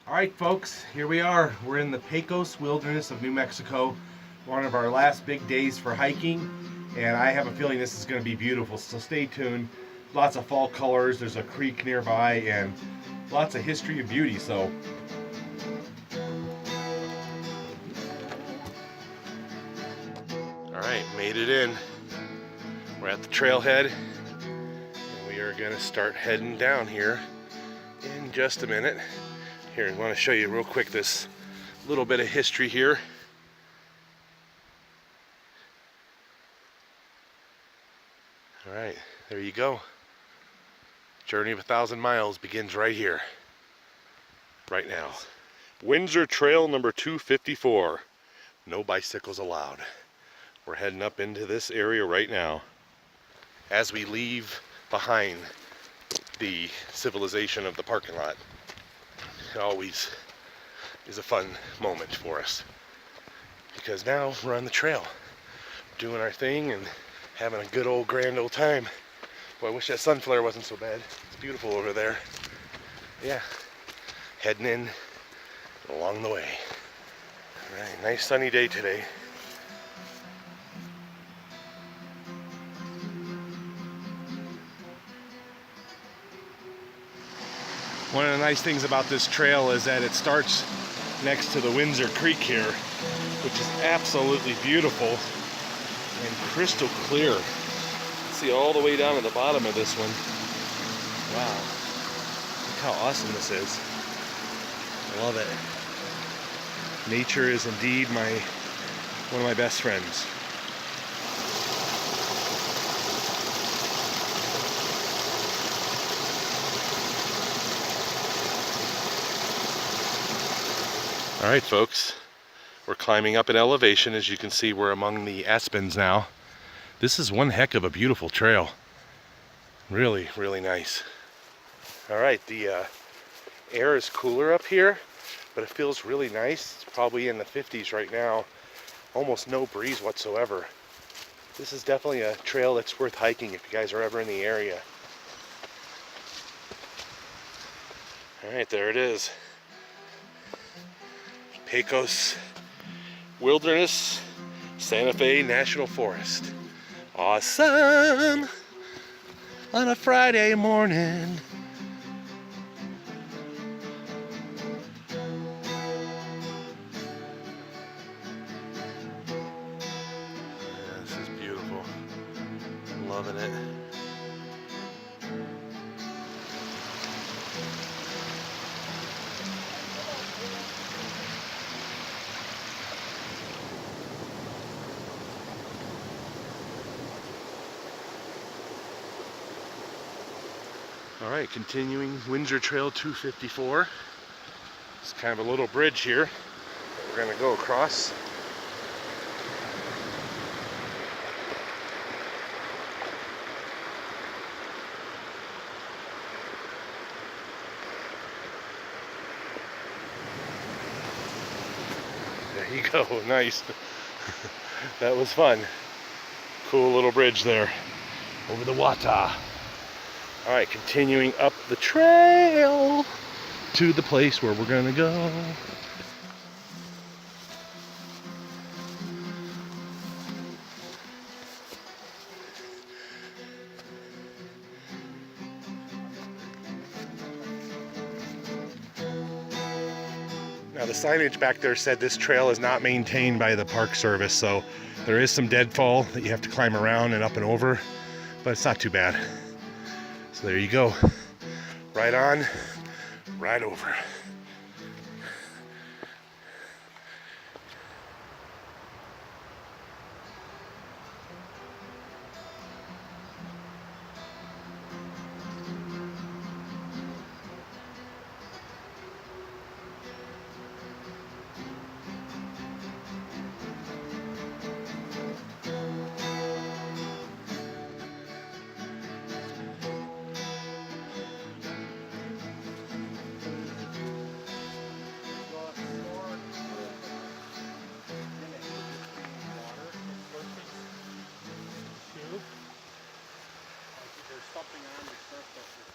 All right, folks, here we are. We're in the Pecos Wilderness of New Mexico, one of our last big days for hiking, and I have a feeling this is going to be beautiful, so stay tuned. Lots of fall colors, there's a creek nearby, and lots of history and beauty, so. All right, made it in. We're at the trailhead, and we are going to start heading down here in just a minute. Here, I want to show you real quick this little bit of history here. All right, there you go. Journey of 1,000 miles begins right here, right now. Winsor Trail number 254. No bicycles allowed. We're heading up into this area right now as we leave behind the civilization of the parking lot. It always is a fun moment for us because now we're on the trail doing our thing and having a good old grand old time. Boy, I wish that sun flare wasn't so bad. It's beautiful over there. Yeah, heading in along the way. All right, nice sunny day today. One of the nice things about this trail is that it starts next to the Winsor Creek here, which is absolutely beautiful and crystal clear. See all the way down to the bottom of this one. Wow, look how awesome this is. I love it. Nature is indeed one of my best friends. All right, folks, we're climbing up in elevation. As you can see, we're among the aspens now. This is one heck of a beautiful trail. Really, really nice. All right, the air is cooler up here, but it feels really nice. It's probably in the 50s right now. Almost no breeze whatsoever. This is definitely a trail that's worth hiking if you guys are ever in the area. All right, there it is. Pecos Wilderness, Santa Fe National Forest. Awesome! On a Friday morning. Yeah, this is beautiful. I'm loving it. All right, continuing Winsor Trail 254. It's kind of a little bridge here. We're gonna go across. There you go, nice. That was fun. Cool little bridge there over the water. All right, continuing up the trail to the place where we're gonna go. Now the signage back there said this trail is not maintained by the Park Service, so there is some deadfall that you have to climb around and up and over, but it's not too bad. So there you go. Right on, right over.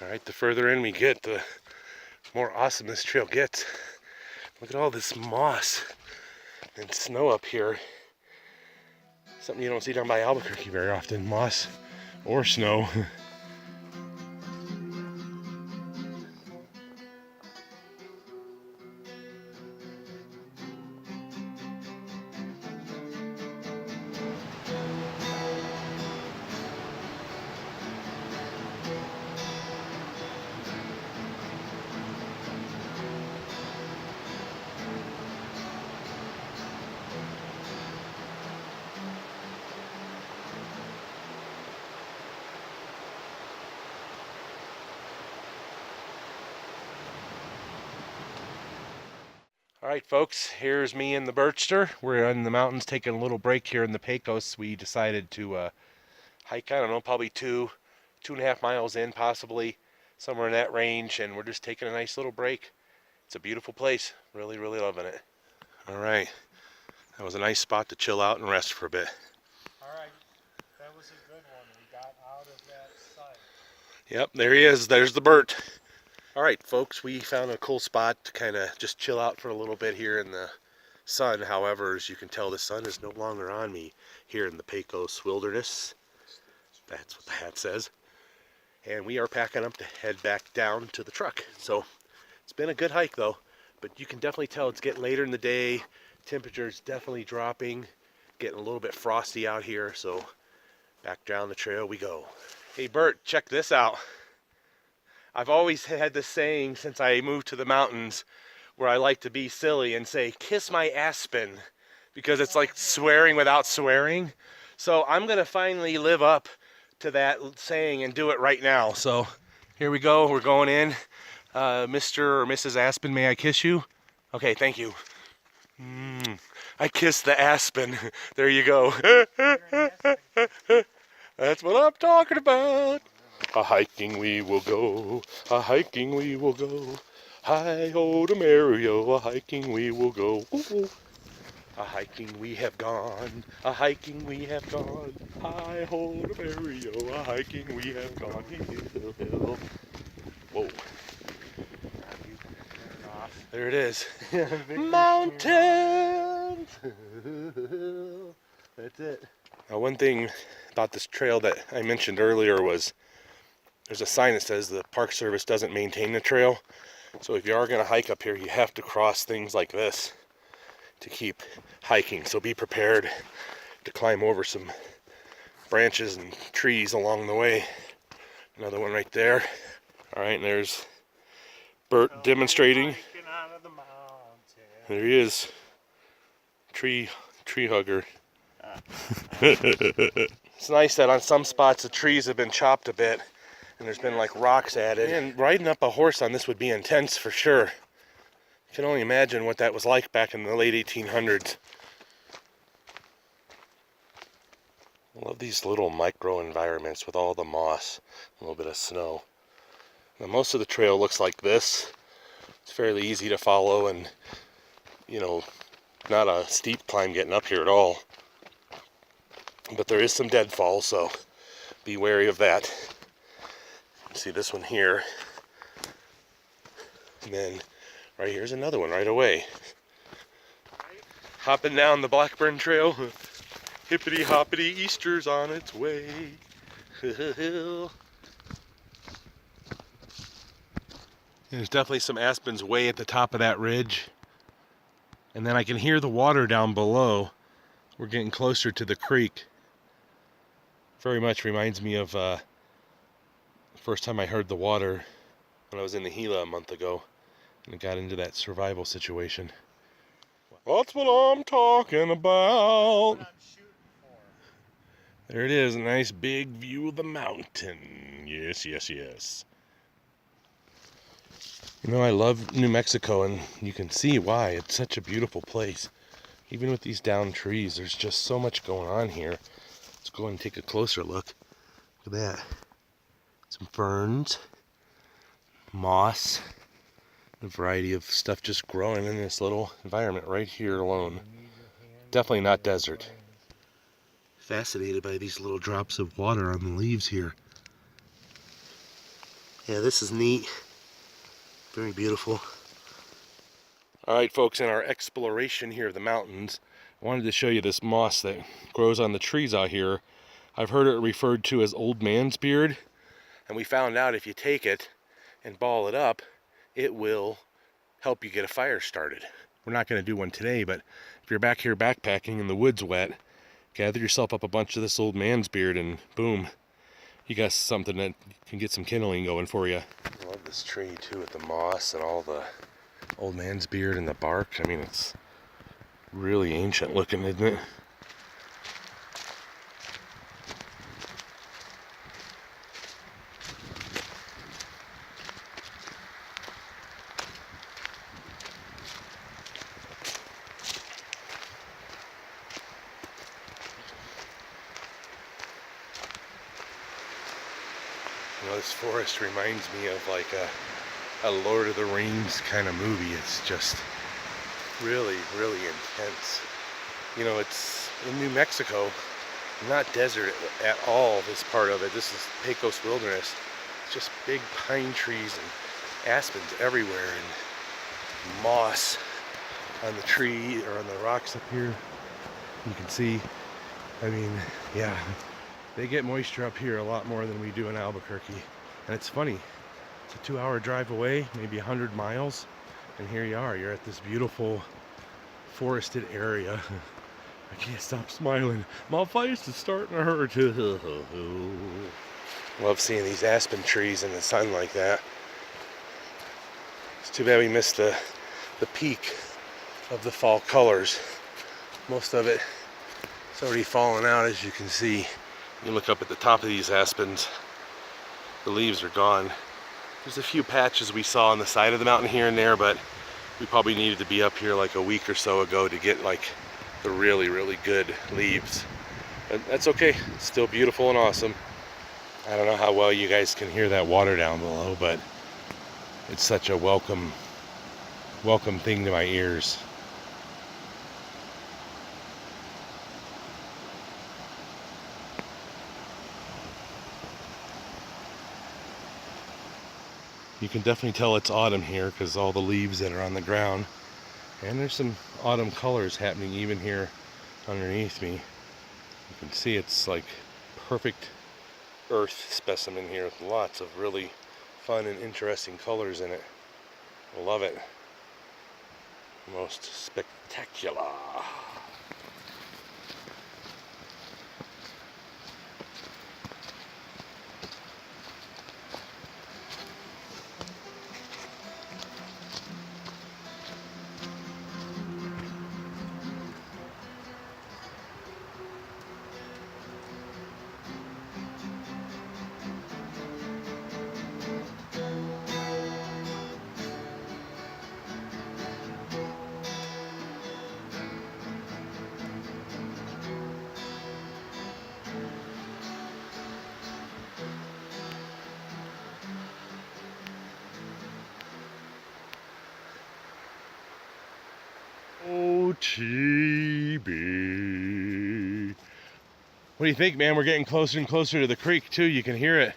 All right, the further in we get, the more awesome this trail gets. Look at all this moss and snow up here. Something you don't see down by Albuquerque very often, moss or snow. Alright folks, here's me in the Birchster. We're in the mountains taking a little break here in the Pecos. We decided to hike, I don't know, probably 2.5 miles in, possibly somewhere in that range, and we're just taking a nice little break. It's a beautiful place. Really, really loving it. Alright, that was a nice spot to chill out and rest for a bit. Alright, that was a good one. We got out of that site. Yep, there he is. There's the Bert. Alright folks, we found a cool spot to kind of just chill out for a little bit here in the sun. However, as you can tell, the sun is no longer on me here in the Pecos Wilderness. That's what the hat says. And we are packing up to head back down to the truck. So it's been a good hike though, but you can definitely tell it's getting later in the day. Temperature's definitely dropping, getting a little bit frosty out here. So back down the trail we go. Hey Bert, check this out. I've always had this saying since I moved to the mountains where I like to be silly and say, kiss my aspen, because it's like swearing without swearing. So I'm going to finally live up to that saying and do it right now. So here we go. We're going in. Mr. or Mrs. Aspen, may I kiss you? Okay, thank you. I kissed the aspen. There you go. That's what I'm talking about. A hiking we will go, a hiking we will go. Hi-ho to Mario, a hiking we will go. Ooh. A hiking we have gone, a hiking we have gone. Hi-ho to Mario, a hiking we have gone. Hill. Whoa. There it is. Mountains. That's it. Now one thing about this trail that I mentioned earlier was there's a sign that says the Park Service doesn't maintain the trail. So if you are going to hike up here, you have to cross things like this to keep hiking. So be prepared to climb over some branches and trees along the way. Another one right there. All right, and there's Bert demonstrating. There he is. Tree hugger. It's nice that on some spots the trees have been chopped a bit and there's been like rocks added. And riding up a horse on this would be intense for sure. You can only imagine what that was like back in the late 1800s. I love these little micro environments with all the moss, a little bit of snow. Now most of the trail looks like this. It's fairly easy to follow and, you know, not a steep climb getting up here at all. But there is some deadfall, so be wary of that. See this one here. And then right here's another one right away. Hopping down the Blackburn Trail. Hippity hoppity, Easter's on its way. There's definitely some aspens way at the top of that ridge. And then I can hear the water down below. We're getting closer to the creek. Very much reminds me of the first time I heard the water when I was in the Gila a month ago and I got into that survival situation. That's what I'm talking about. There it is, a nice big view of the mountain. Yes, yes, yes. You know, I love New Mexico, and you can see why. It's such a beautiful place. Even with these downed trees, there's just so much going on here. Let's go and take a closer look. Look at that. Some ferns, moss, a variety of stuff just growing in this little environment right here alone. Definitely not desert. Fascinated by these little drops of water on the leaves here. Yeah, this is neat. Very beautiful. All right, folks, in our exploration here of the mountains, I wanted to show you this moss that grows on the trees out here. I've heard it referred to as old man's beard, and we found out if you take it and ball it up, it will help you get a fire started. We're not going to do one today, but if you're back here backpacking and the wood's wet, gather yourself up a bunch of this old man's beard and boom, you got something that can get some kindling going for you. I love this tree too with the moss and all the old man's beard and the bark. I mean, it's really ancient looking, isn't it? You know, this forest reminds me of like a Lord of the Rings kind of movie. It's just really, really intense. You know, it's in New Mexico, not desert at all, this part of it. This is Pecos Wilderness. It's just big pine trees and aspens everywhere and moss on the tree or on the rocks up here. You can see, I mean, yeah, they get moisture up here a lot more than we do in Albuquerque. And it's funny, it's a 2-hour drive away, maybe 100 miles, and here you are, you're at this beautiful forested area. I can't stop smiling. My face is starting to hurt. Love seeing these aspen trees in the sun like that. It's too bad we missed the peak of the fall colors. Most of it is already fallen out, as you can see. You look up at the top of these aspens, the leaves are gone. There's a few patches we saw on the side of the mountain here and there, but we probably needed to be up here like a week or so ago to get like the really, really good leaves. But that's okay, it's still beautiful and awesome. I don't know how well you guys can hear that water down below, but it's such a welcome thing to my ears. You can definitely tell it's autumn here because all the leaves that are on the ground. And there's some autumn colors happening even here underneath me. You can see it's like perfect earth specimen here with lots of really fun and interesting colors in it. I love it. Most spectacular. Oh, TB. What do you think, man? We're getting closer and closer to the creek, too. You can hear it.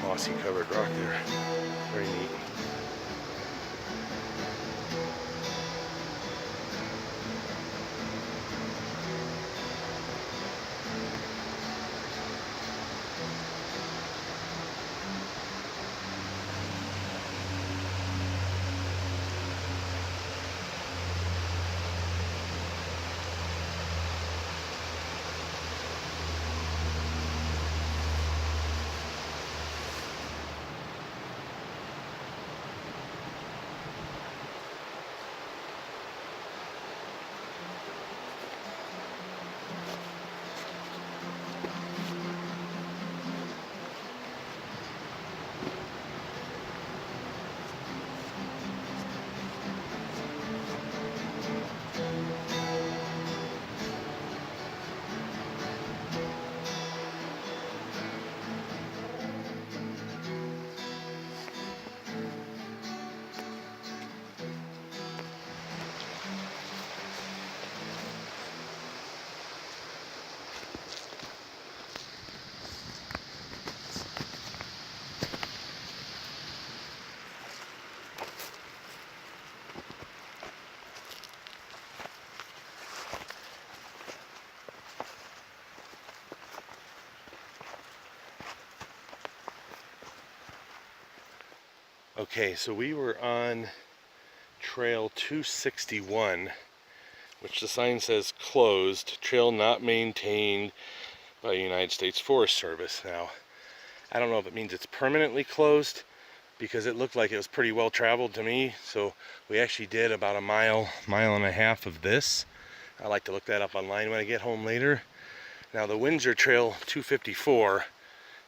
Mossy covered rock there. Very neat. Okay, so we were on trail 261, which the sign says closed, trail not maintained by United States Forest Service. Now, I don't know if it means it's permanently closed, because it looked like it was pretty well traveled to me. So we actually did about a mile and a half of this. I like to look that up online when I get home later. Now the Winsor Trail 254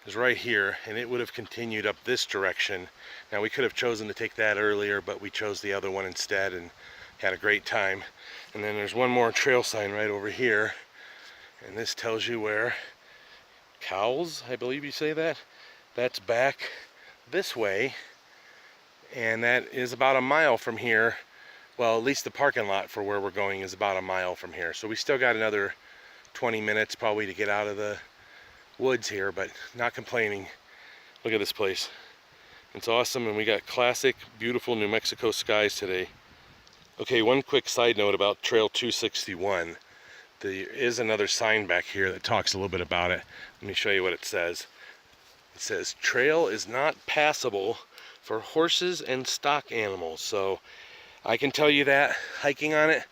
is right here, and it would have continued up this direction. Now we could have chosen to take that earlier, but we chose the other one instead and had a great time. And then there's one more trail sign right over here, and this tells you where Cowles, I believe you say that, that's back this way, and that is about a mile from here. Well, at least the parking lot for where we're going is about a mile from here. So we still got another 20 minutes probably to get out of the woods here, but not complaining. Look at this place. It's awesome, and we got classic, beautiful New Mexico skies today. Okay, one quick side note about Trail 261. There is another sign back here that talks a little bit about it. Let me show you what it says. It says, trail is not passable for horses and stock animals. So I can tell you that hiking on it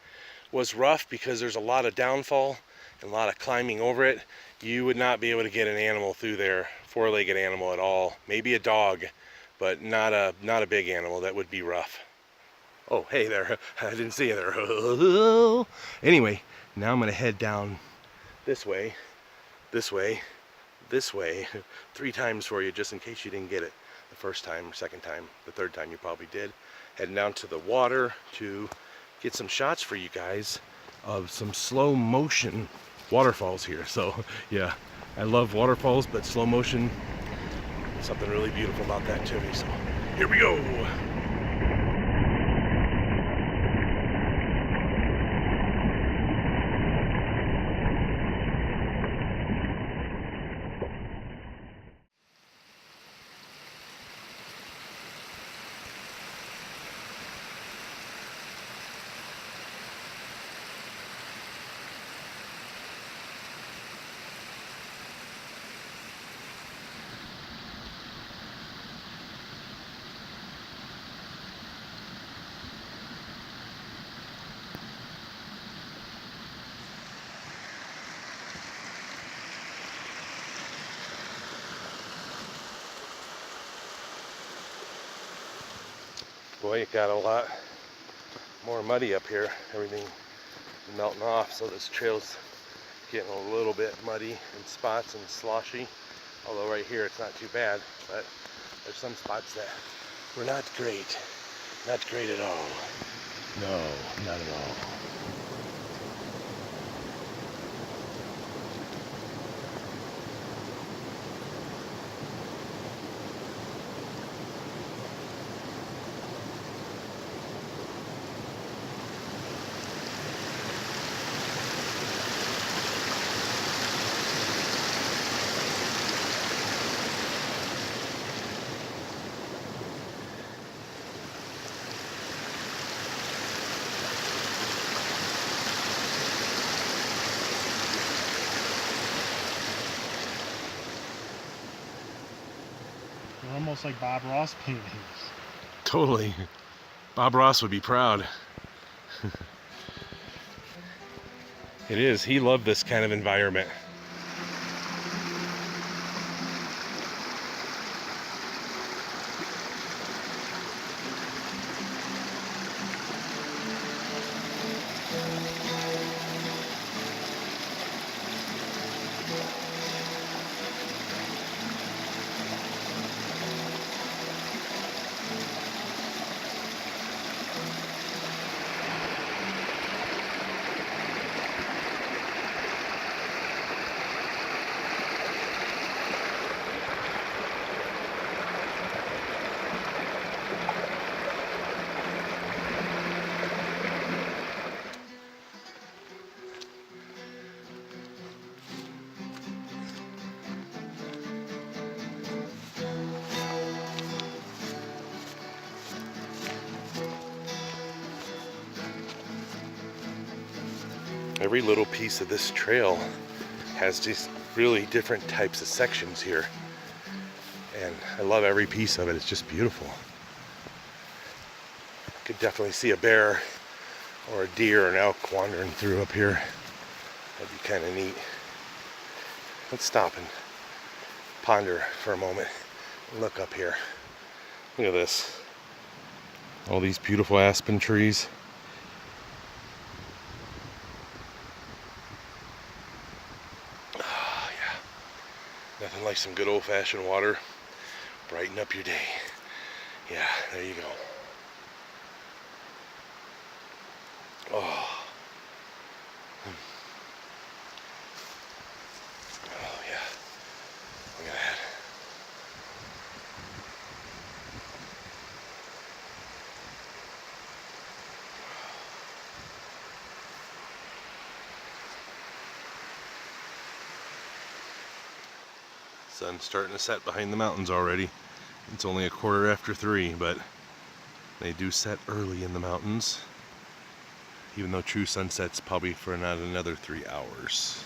was rough because there's a lot of downfall and a lot of climbing over it. You would not be able to get an animal through there, four-legged animal at all. Maybe a dog, but not a big animal. That would be rough. Oh, hey there. I didn't see you there. Anyway, now I'm going to head down this way, this way, this way 3 times for you, just in case you didn't get it the first time, second time, the third time you probably did. Heading down to the water to get some shots for you guys of some slow motion waterfalls here. So yeah, I love waterfalls, but slow motion, something really beautiful about that to me. So here we go. Boy, it got a lot more muddy up here. Everything melting off, so this trail's getting a little bit muddy in spots and sloshy. Although right here it's not too bad, but there's some spots that were not great. Not great at all. No, not at all. They're almost like Bob Ross paintings. Totally. Bob Ross would be proud. It is. He loved this kind of environment. Every little piece of this trail has just really different types of sections here. And I love every piece of it. It's just beautiful. Could definitely see a bear or a deer or an elk wandering through up here. That'd be kind of neat. Let's stop and ponder for a moment and look up here. Look at this. All these beautiful aspen trees. Oh, yeah. Nothing like some good old-fashioned water. Brighten up your day. Yeah, there you go. Oh. Oh, yeah. Look at that. Sun's starting to set behind the mountains already. It's only 3:15, but they do set early in the mountains. Even though true sunset's probably for not another 3 hours.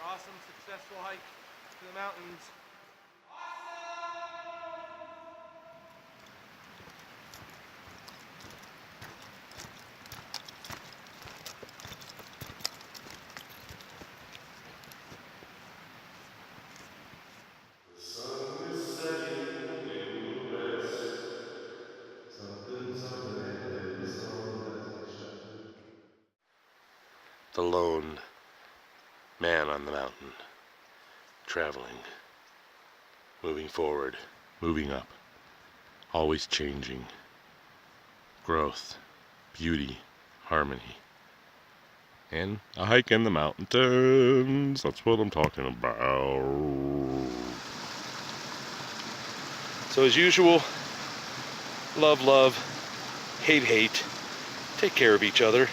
Awesome, successful hike to the mountains. The sun is setting in the west. Something, something, they play the song. That's my show. The lone man on the mountain, traveling, moving forward, moving up, always changing. Growth, beauty, harmony. And a hike in the mountains. That's what I'm talking about. So as usual, love, love, hate, hate. Take care of each other.